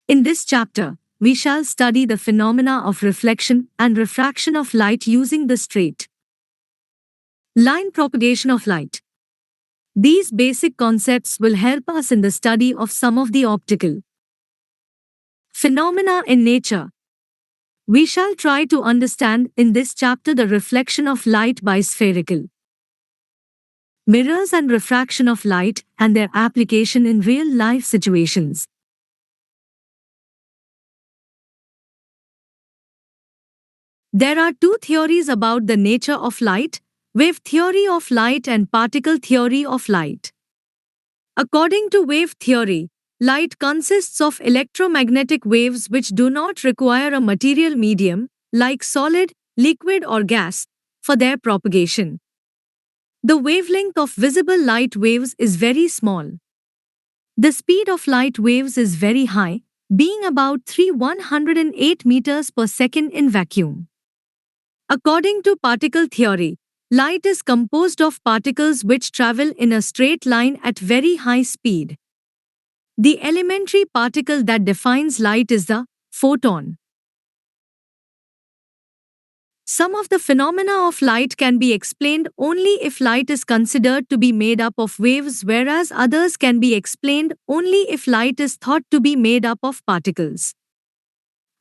In this chapter, we shall study the phenomena of reflection and refraction of light using the straight line propagation of light. These basic concepts will help us in the study of some of the optical phenomena in nature. We shall try to understand in this chapter the reflection of light by spherical mirrors and refraction of light and their application in real-life situations. There are two theories about the nature of light: wave theory of light and particle theory of light. According to wave theory, light consists of electromagnetic waves which do not require a material medium, like solid, liquid or gas, for their propagation. The wavelength of visible light waves is very small. The speed of light waves is very high, being about 3,108 meters per second in vacuum. According to particle theory, light is composed of particles which travel in a straight line at very high speed. The elementary particle that defines light is the photon. Some of the phenomena of light can be explained only if light is considered to be made up of waves, whereas others can be explained only if light is thought to be made up of particles.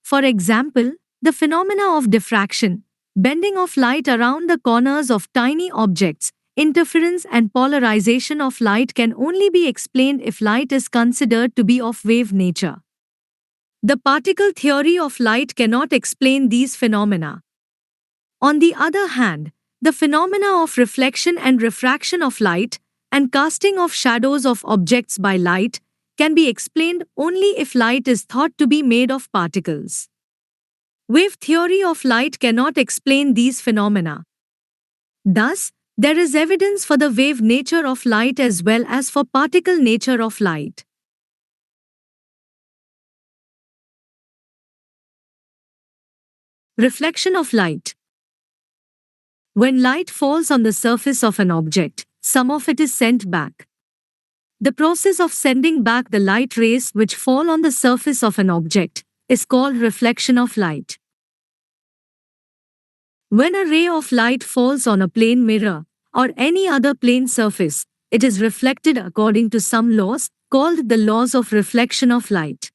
For example, the phenomena of diffraction, bending of light around the corners of tiny objects, interference and polarization of light can only be explained if light is considered to be of wave nature. The particle theory of light cannot explain these phenomena. On the other hand, the phenomena of reflection and refraction of light and casting of shadows of objects by light can be explained only if light is thought to be made of particles. Wave theory of light cannot explain these phenomena. Thus, there is evidence for the wave nature of light as well as for particle nature of light. Reflection of light. When light falls on the surface of an object, some of it is sent back. The process of sending back the light rays which fall on the surface of an object is called reflection of light. When a ray of light falls on a plane mirror or any other plane surface, it is reflected according to some laws called the laws of reflection of light.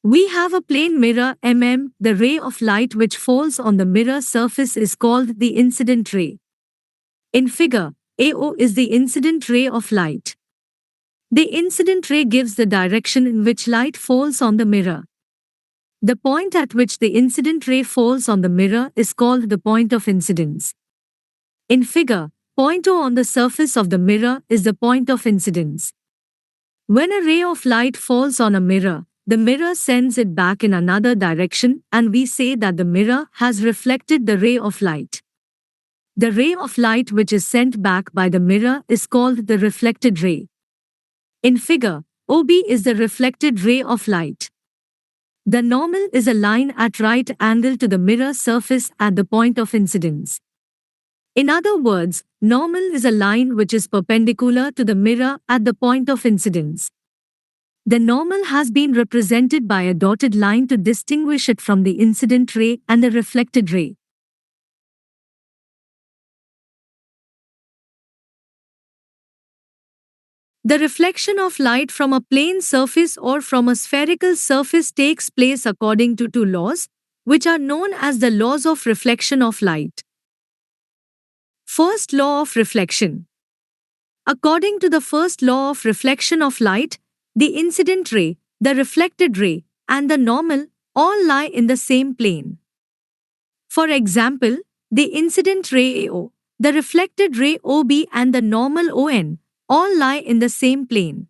We have a plane mirror the ray of light which falls on the mirror surface is called the incident ray. In figure, AO is the incident ray of light. The incident ray gives the direction in which light falls on the mirror. The point at which the incident ray falls on the mirror is called the point of incidence. In figure, point O on the surface of the mirror is the point of incidence. When a ray of light falls on a mirror, the mirror sends it back in another direction and we say that the mirror has reflected the ray of light. The ray of light which is sent back by the mirror is called the reflected ray. In figure, OB is the reflected ray of light. The normal is a line at right angle to the mirror surface at the point of incidence. In other words, normal is a line which is perpendicular to the mirror at the point of incidence. The normal has been represented by a dotted line to distinguish it from the incident ray and the reflected ray. The reflection of light from a plane surface or from a spherical surface takes place according to two laws, which are known as the laws of reflection of light. First law of reflection. According to the first law of reflection of light, the incident ray, the reflected ray, and the normal all lie in the same plane. For example, the incident ray AO, the reflected ray OB, and the normal ON all lie in the same plane.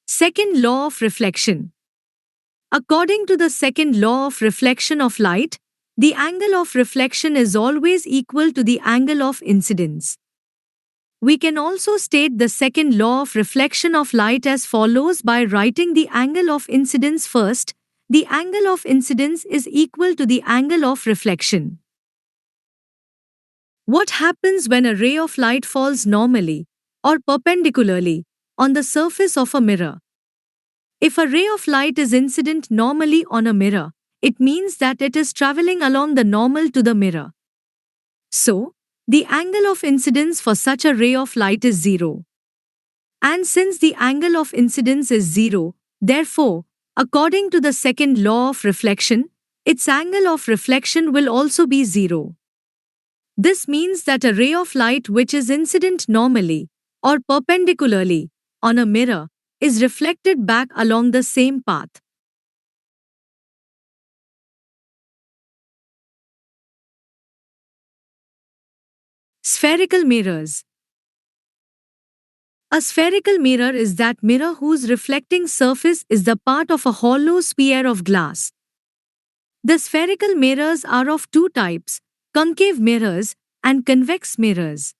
Second law of reflection. According to the second law of reflection of light, the angle of reflection is always equal to the angle of incidence. We can also state the second law of reflection of light as follows by writing the angle of incidence first. The angle of incidence is equal to the angle of reflection. What happens when a ray of light falls normally or perpendicularly on the surface of a mirror? If a ray of light is incident normally on a mirror, it means that it is traveling along the normal to the mirror. So, the angle of incidence for such a ray of light is zero. And since the angle of incidence is zero, therefore, according to the second law of reflection, its angle of reflection will also be zero. This means that a ray of light which is incident normally, or perpendicularly, on a mirror, is reflected back along the same path. Spherical mirrors. A spherical mirror is that mirror whose reflecting surface is the part of a hollow sphere of glass. The spherical mirrors are of two types: concave mirrors and convex mirrors.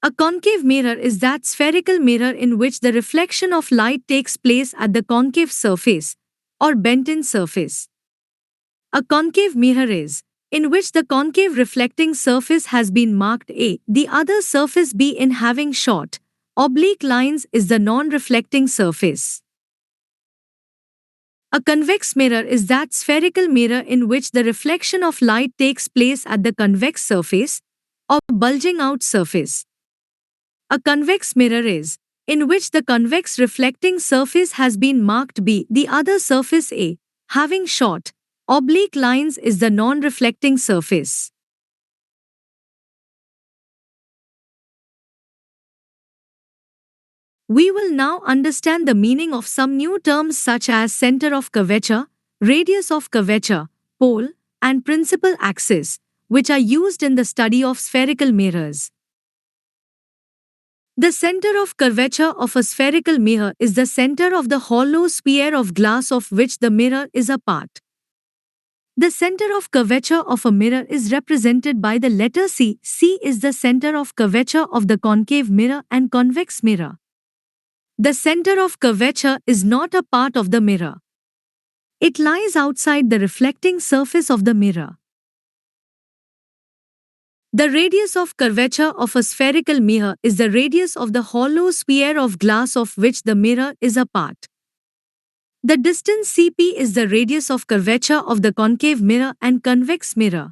A concave mirror is that spherical mirror in which the reflection of light takes place at the concave surface, or bent-in surface. A concave mirror is in which the concave reflecting surface has been marked A, the other surface B in having short, oblique lines is the non-reflecting surface. A convex mirror is that spherical mirror in which the reflection of light takes place at the convex surface, or bulging out surface. A convex mirror is in which the convex reflecting surface has been marked B, the other surface A, having short, oblique lines is the non-reflecting surface. We will now understand the meaning of some new terms such as center of curvature, radius of curvature, pole, and principal axis, which are used in the study of spherical mirrors. The center of curvature of a spherical mirror is the center of the hollow sphere of glass of which the mirror is a part. The center of curvature of a mirror is represented by the letter C. C is the center of curvature of the concave mirror and convex mirror. The center of curvature is not a part of the mirror. It lies outside the reflecting surface of the mirror. The radius of curvature of a spherical mirror is the radius of the hollow sphere of glass of which the mirror is a part. The distance Cp is the radius of curvature of the concave mirror and convex mirror.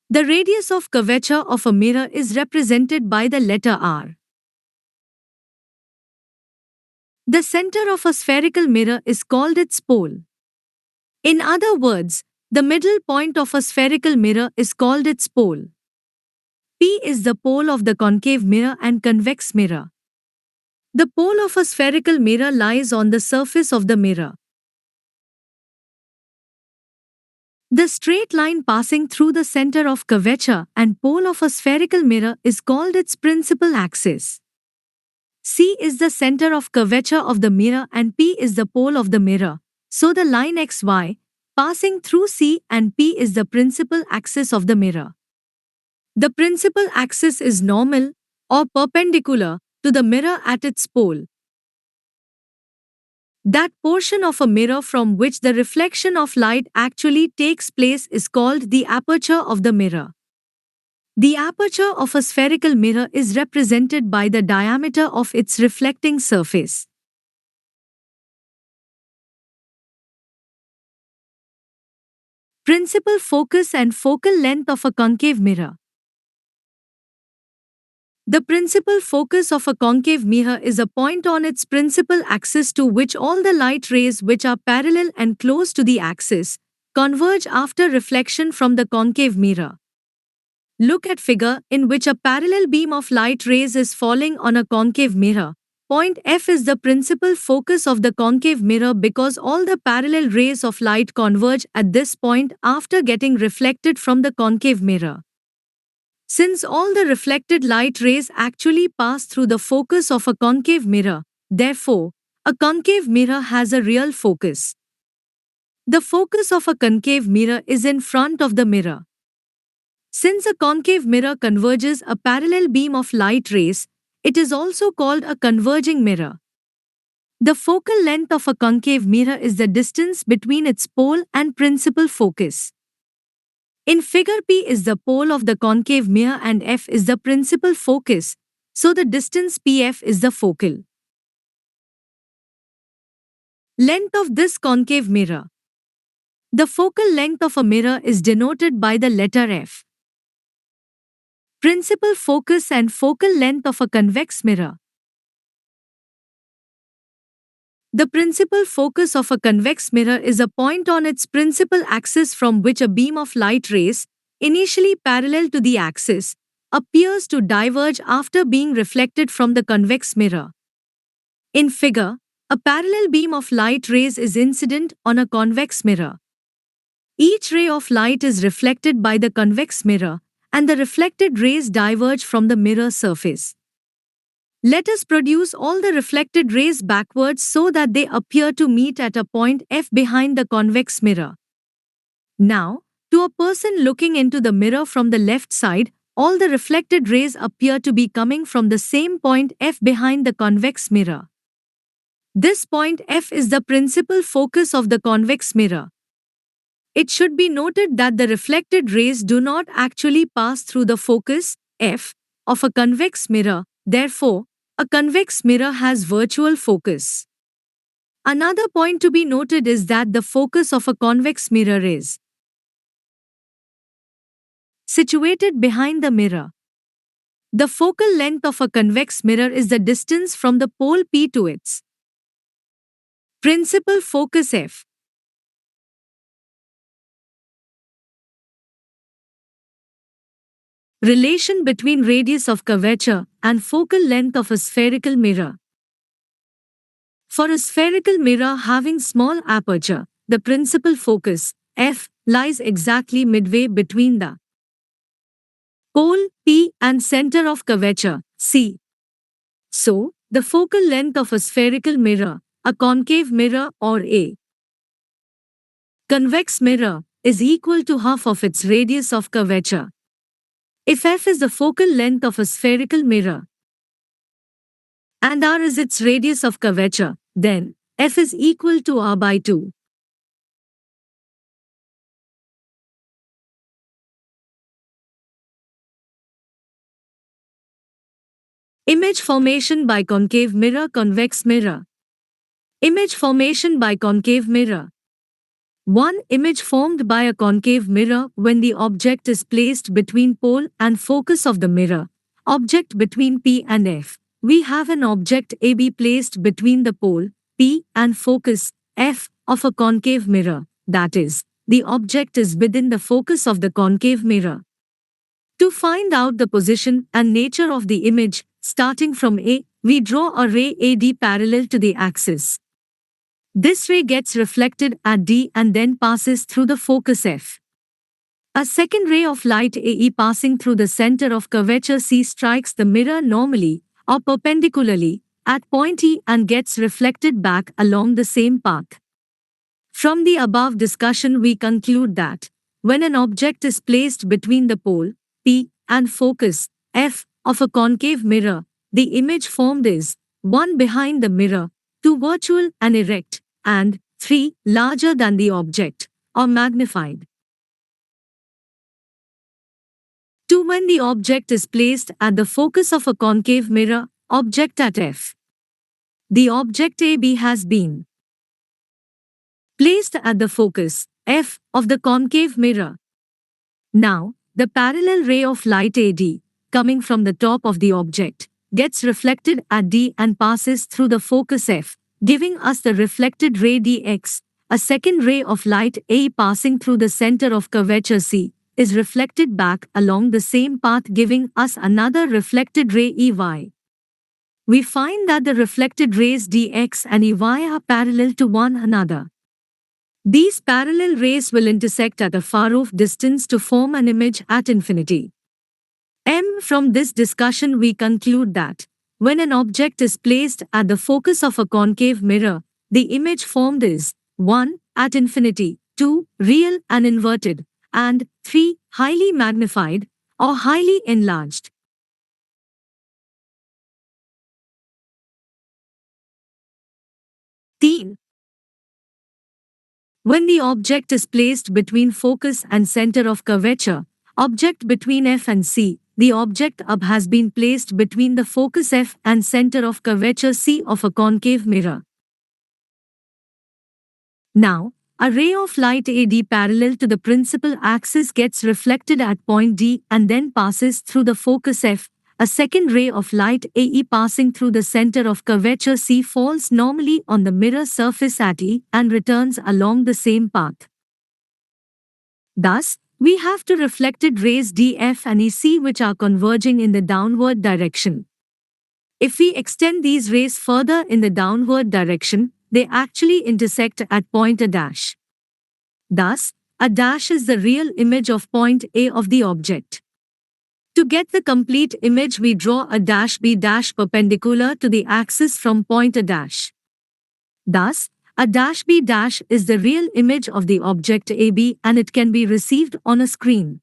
The radius of curvature of a mirror is represented by the letter R. The center of a spherical mirror is called its pole. In other words, the middle point of a spherical mirror is called its pole. P is the pole of the concave mirror and convex mirror. The pole of a spherical mirror lies on the surface of the mirror. The straight line passing through the center of curvature and pole of a spherical mirror is called its principal axis. C is the center of curvature of the mirror and P is the pole of the mirror, so the line XY passing through C and P is the principal axis of the mirror. The principal axis is normal, or perpendicular, to the mirror at its pole. That portion of a mirror from which the reflection of light actually takes place is called the aperture of the mirror. The aperture of a spherical mirror is represented by the diameter of its reflecting surface. Principal focus and focal length of a concave mirror. The principal focus of a concave mirror is a point on its principal axis to which all the light rays which are parallel and close to the axis converge after reflection from the concave mirror. Look at figure in which a parallel beam of light rays is falling on a concave mirror. Point F is the principal focus of the concave mirror because all the parallel rays of light converge at this point after getting reflected from the concave mirror. Since all the reflected light rays actually pass through the focus of a concave mirror, therefore, a concave mirror has a real focus. The focus of a concave mirror is in front of the mirror. Since a concave mirror converges a parallel beam of light rays, it is also called a converging mirror. The focal length of a concave mirror is the distance between its pole and principal focus. In figure P is the pole of the concave mirror and F is the principal focus, so the distance PF is the focal. Length of this concave mirror. The focal length of a mirror is denoted by the letter F. Principal focus and focal length of a convex mirror. The principal focus of a convex mirror is a point on its principal axis from which a beam of light rays, initially parallel to the axis, appears to diverge after being reflected from the convex mirror. In figure, a parallel beam of light rays is incident on a convex mirror. Each ray of light is reflected by the convex mirror, and the reflected rays diverge from the mirror surface. Let us produce all the reflected rays backwards so that they appear to meet at a point F behind the convex mirror. Now, to a person looking into the mirror from the left side, all the reflected rays appear to be coming from the same point F behind the convex mirror. This point F is the principal focus of the convex mirror. It should be noted that the reflected rays do not actually pass through the focus, F, of a convex mirror. Therefore, a convex mirror has virtual focus. Another point to be noted is that the focus of a convex mirror is situated behind the mirror. The focal length of a convex mirror is the distance from the pole P to its principal focus F. Relation between radius of curvature and focal length of a spherical mirror. For a spherical mirror having small aperture, the principal focus, F, lies exactly midway between the pole, P, and center of curvature, C. So, the focal length of a spherical mirror, a concave mirror or a convex mirror, is equal to half of its radius of curvature. If F is the focal length of a spherical mirror and R is its radius of curvature, then F is equal to R by 2. Image formation by concave mirror, convex mirror. Image formation by concave mirror. One image formed by a concave mirror when the object is placed between pole and focus of the mirror. Object between P and F. We have an object AB placed between the pole, P, and focus, F, of a concave mirror. That is, the object is within the focus of the concave mirror. To find out the position and nature of the image, starting from A, we draw a ray AD parallel to the axis. This ray gets reflected at D and then passes through the focus F. A second ray of light AE passing through the center of curvature C strikes the mirror normally or perpendicularly at point E and gets reflected back along the same path. From the above discussion we conclude that when an object is placed between the pole, P, and focus, F, of a concave mirror, the image formed is 1 behind the mirror, 2 virtual and erect, and 3 larger than the object, or magnified. 2 When the object is placed at the focus of a concave mirror, object at F. The object AB has been placed at the focus, F, of the concave mirror. Now, the parallel ray of light AD, coming from the top of the object, gets reflected at D and passes through the focus F, giving us the reflected ray dx. A second ray of light A passing through the center of curvature C is reflected back along the same path, giving us another reflected ray EY. We find that the reflected rays dx and EY are parallel to one another. These parallel rays will intersect at a far-off distance to form an image at infinity. From this discussion we conclude that when an object is placed at the focus of a concave mirror, the image formed is 1. At infinity, 2. Real and inverted, and 3. Highly magnified or highly enlarged. Theme. When the object is placed between focus and center of curvature, object between F and C, the object AB has been placed between the focus F and center of curvature C of a concave mirror. Now, a ray of light AD parallel to the principal axis gets reflected at point D and then passes through the focus F. A second ray of light AE passing through the center of curvature C falls normally on the mirror surface at E and returns along the same path. Thus, we have two reflected rays DF and EC which are converging in the downward direction. If we extend these rays further in the downward direction, they actually intersect at point A dash. Thus, a dash is the real image of point A of the object. To get the complete image, we draw a dash B dash perpendicular to the axis from point A dash. Thus, a dash B dash is the real image of the object AB and it can be received on a screen.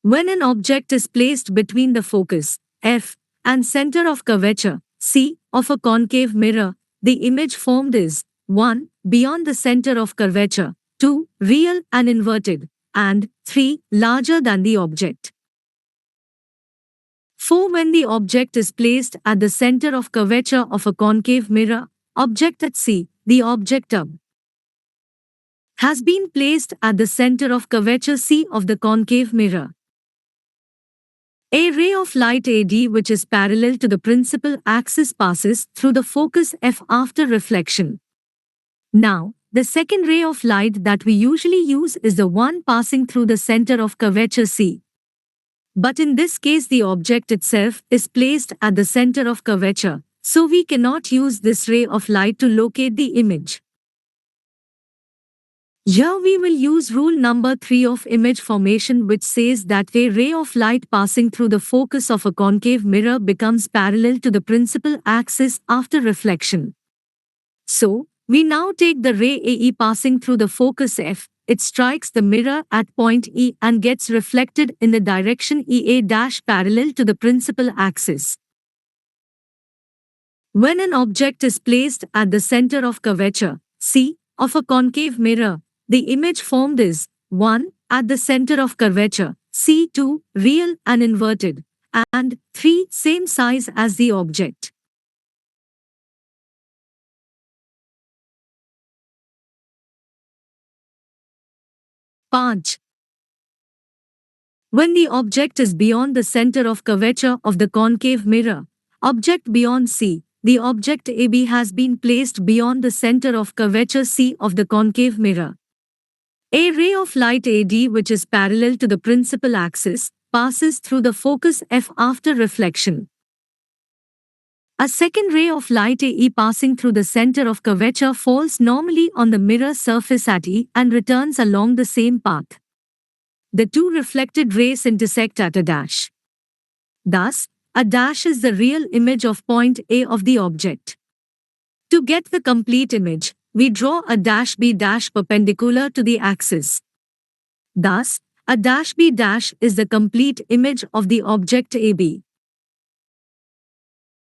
When an object is placed between the focus, F, and center of curvature, C, of a concave mirror, the image formed is 1. Beyond the center of curvature, 2. Real and inverted, and 3. Larger than the object. 4. When the object is placed at the center of curvature of a concave mirror, object at C, the object AB, has been placed at the center of curvature C of the concave mirror. A ray of light AD which is parallel to the principal axis passes through the focus F after reflection. Now, the second ray of light that we usually use is the one passing through the center of curvature C. But in this case the object itself is placed at the center of curvature, so we cannot use this ray of light to locate the image. Here we will use rule number 3 of image formation, which says that a ray of light passing through the focus of a concave mirror becomes parallel to the principal axis after reflection. So, we now take the ray AE passing through the focus F, it strikes the mirror at point E and gets reflected in the direction EA dash parallel to the principal axis. When an object is placed at the center of curvature, C, of a concave mirror, the image formed is 1. At the center of curvature, C2, real and inverted, and 3. Same size as the object. Punch. When the object is beyond the center of curvature of the concave mirror, object beyond C, the object AB has been placed beyond the center of curvature C of the concave mirror. A ray of light AD which is parallel to the principal axis passes through the focus F after reflection. A second ray of light AE passing through the center of curvature falls normally on the mirror surface at E and returns along the same path. The two reflected rays intersect at a dash. Thus, a dash is the real image of point A of the object. To get the complete image, we draw a dash B dash perpendicular to the axis. Thus, a dash B dash is the complete image of the object AB.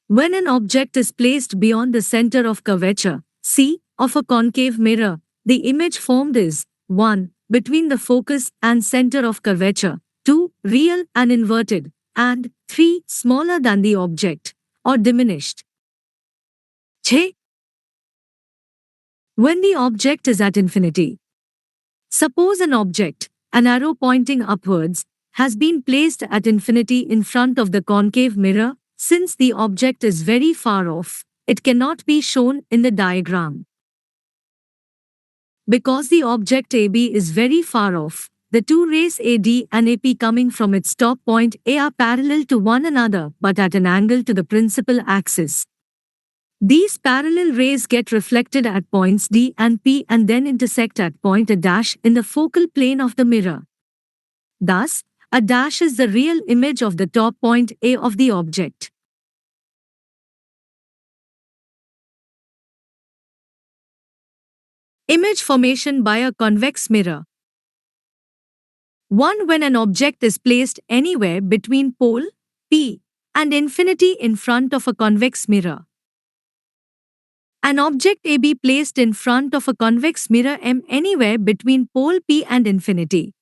When an object is placed beyond the center of curvature, C, of a concave mirror, the image formed is 1. Between the focus and center of curvature, 2. Real and inverted, and 3. Smaller than the object, or diminished. 6. When the object is at infinity. Suppose an object, an arrow pointing upwards, has been placed at infinity in front of the concave mirror. Since the object is very far off, it cannot be shown in the diagram. Because the object AB is very far off, the two rays AD and AP coming from its top point A are parallel to one another but at an angle to the principal axis. These parallel rays get reflected at points D and P and then intersect at point A dash in the focal plane of the mirror. Thus, a dash is the real image of the top point A of the object. Image formation by a convex mirror. 1. When an object is placed anywhere between pole P and infinity in front of a convex mirror. An object AB placed in front of a convex mirror M anywhere between pole P and infinity.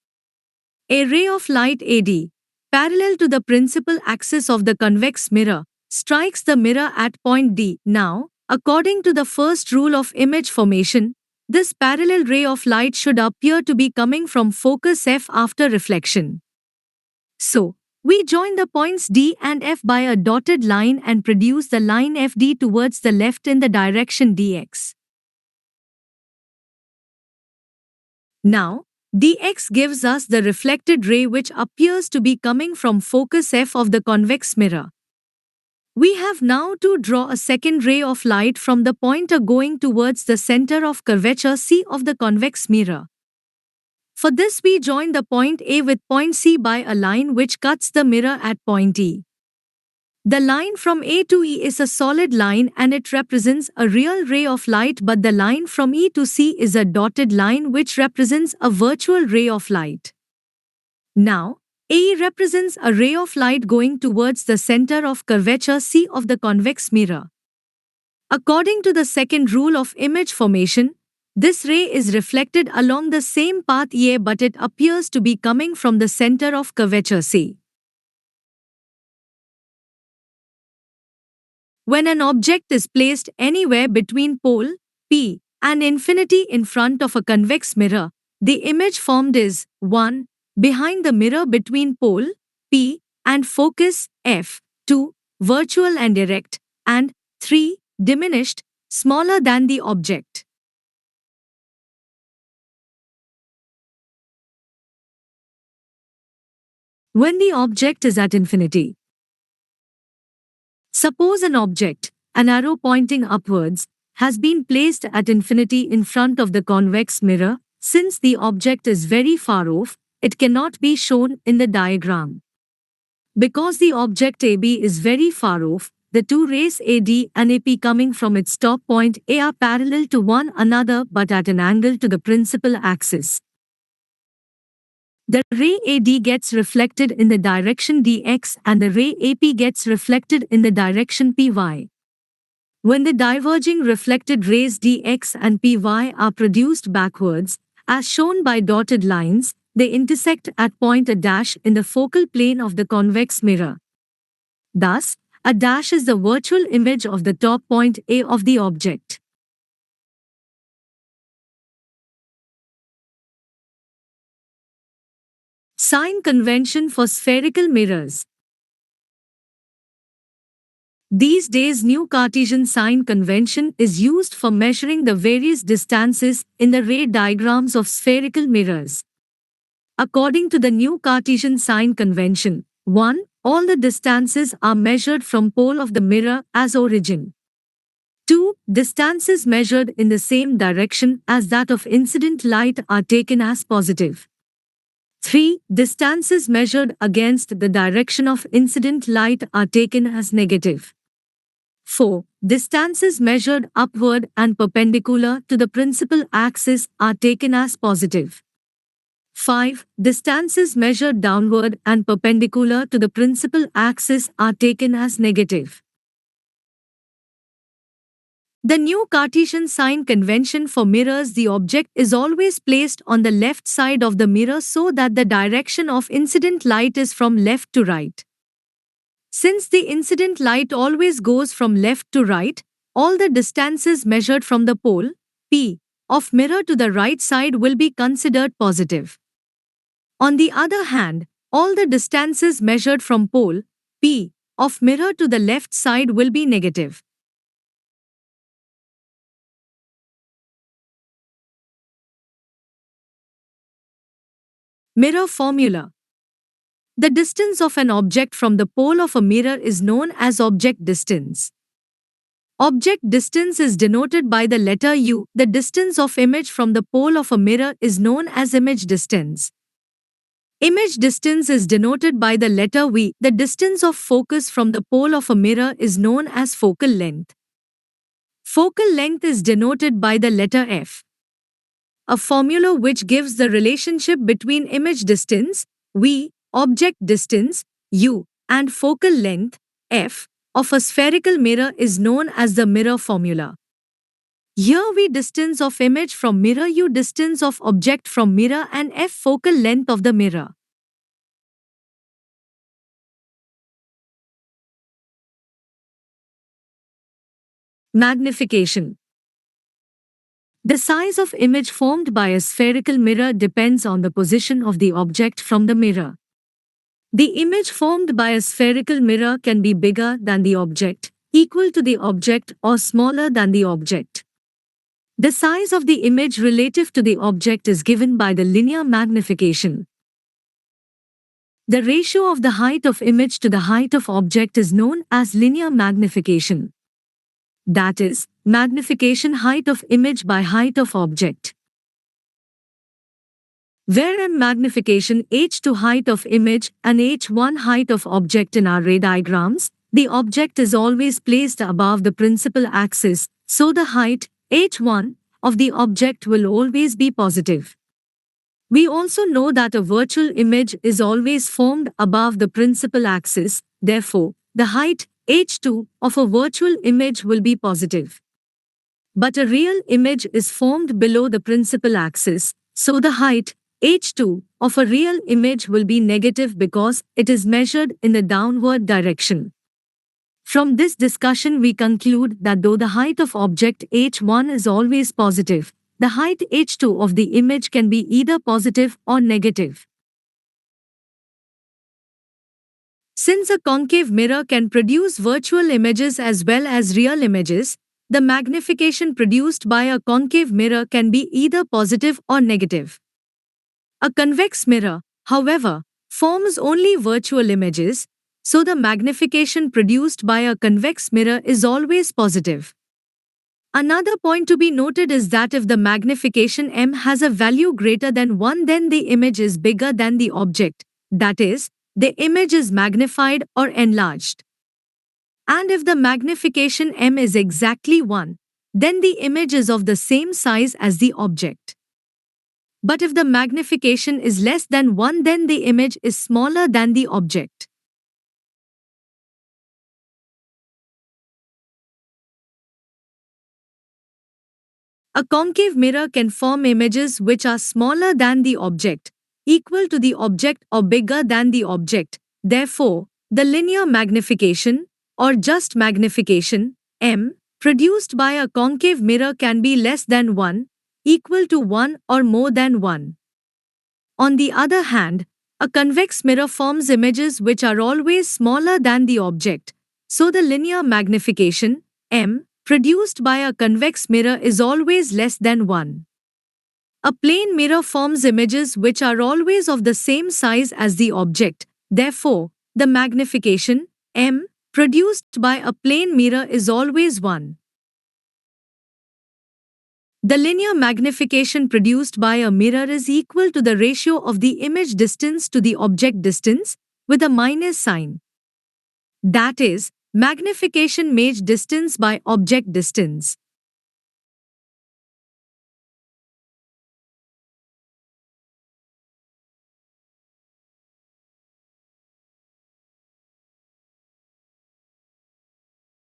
A ray of light AD, parallel to the principal axis of the convex mirror, strikes the mirror at point D. Now, According to the first rule of image formation, this parallel ray of light should appear to be coming from focus F after reflection. So, we join the points D and F by a dotted line and produce the line FD towards the left in the direction dx. Now, dx gives us the reflected ray which appears to be coming from focus F of the convex mirror. We have now to draw a second ray of light from the pointer going towards the center of curvature C of the convex mirror. For this we join the point A with point C by a line which cuts the mirror at point E. The line from A to E is a solid line and it represents a real ray of light, but the line from E to C is a dotted line which represents a virtual ray of light. Now, AE represents a ray of light going towards the center of curvature C of the convex mirror. According to the second rule of image formation, this ray is reflected along the same path EA, but it appears to be coming from the center of curvature C. When an object is placed anywhere between pole P and infinity in front of a convex mirror, the image formed is 1. Behind the mirror between pole P and focus F, 2. Virtual and direct, and 3. Diminished, smaller than the object. When the object is at infinity. Suppose an object, an arrow pointing upwards, has been placed at infinity in front of the convex mirror. Since the object is very far off, it cannot be shown in the diagram. Because the object AB is very far off, the two rays AD and AP coming from its top point A are parallel to one another but at an angle to the principal axis. The ray AD gets reflected in the direction dx and the ray AP gets reflected in the direction py. When the diverging reflected rays dx and py are produced backwards, as shown by dotted lines, they intersect at point A dash in the focal plane of the convex mirror. Thus, A dash is the virtual image of the top point A of the object. Sign convention for spherical mirrors. These days, new Cartesian sign convention is used for measuring the various distances in the ray diagrams of spherical mirrors. According to the new Cartesian sign convention, 1. All the distances are measured from pole of the mirror as origin. 2. Distances measured in the same direction as that of incident light are taken as positive. 3. Distances measured against the direction of incident light are taken as negative. 4. Distances measured upward and perpendicular to the principal axis are taken as positive. 5. Distances measured downward and perpendicular to the principal axis are taken as negative. The new Cartesian sign convention for mirrors, the object is always placed on the left side of the mirror so that the direction of incident light is from left to right. Since the incident light always goes from left to right, all the distances measured from the pole P of mirror to the right side will be considered positive. On the other hand, all the distances measured from pole P of mirror to the left side will be negative. Mirror formula. The distance of an object from the pole of a mirror is known as object distance. Object distance is denoted by the letter U. The distance of image from the pole of a mirror is known as image distance. Image distance is denoted by the letter V. The distance of focus from the pole of a mirror is known as focal length. Focal length is denoted by the letter F. A formula which gives the relationship between image distance, V, object distance, U, and focal length, F, of a spherical mirror is known as the mirror formula. Here V distance of image from mirror, U distance of object from mirror, and F focal length of the mirror. Magnification. The size of image formed by a spherical mirror depends on the position of the object from the mirror. The image formed by a spherical mirror can be bigger than the object, equal to the object, or smaller than the object. The size of the image relative to the object is given by the linear magnification. The ratio of the height of image to the height of object is known as linear magnification. That is, magnification height of image by height of object. Where m magnification h2 height of image and h1 height of object in our ray diagrams, the object is always placed above the principal axis, so the height h1 of the object will always be positive. We also know that a virtual image is always formed above the principal axis, therefore, the height h2 of a virtual image will be positive. But a real image is formed below the principal axis, so the height h2 of a real image will be negative because it is measured in the downward direction. From this discussion we conclude that though the height of object h1 is always positive, the height h2 of the image can be either positive or negative. Since a concave mirror can produce virtual images as well as real images, the magnification produced by a concave mirror can be either positive or negative. A convex mirror, however, forms only virtual images, so the magnification produced by a convex mirror is always positive. Another point to be noted is that if the magnification m has a value greater than 1, then the image is bigger than the object, that is, the image is magnified or enlarged. And if the magnification m is exactly 1, then the image is of the same size as the object. But if the magnification is less than 1, then the image is smaller than the object. A concave mirror can form images which are smaller than the object, equal to the object or bigger than the object. Therefore, the linear magnification, or just magnification, m, produced by a concave mirror can be less than 1, equal to 1 or more than 1. On the other hand, a convex mirror forms images which are always smaller than the object, so the linear magnification, m, produced by a convex mirror is always less than 1. A plane mirror forms images which are always of the same size as the object, therefore, the magnification, m, produced by a plane mirror is always 1. The linear magnification produced by a mirror is equal to the ratio of the image distance to the object distance, with a minus sign. That is, magnification made distance by object distance.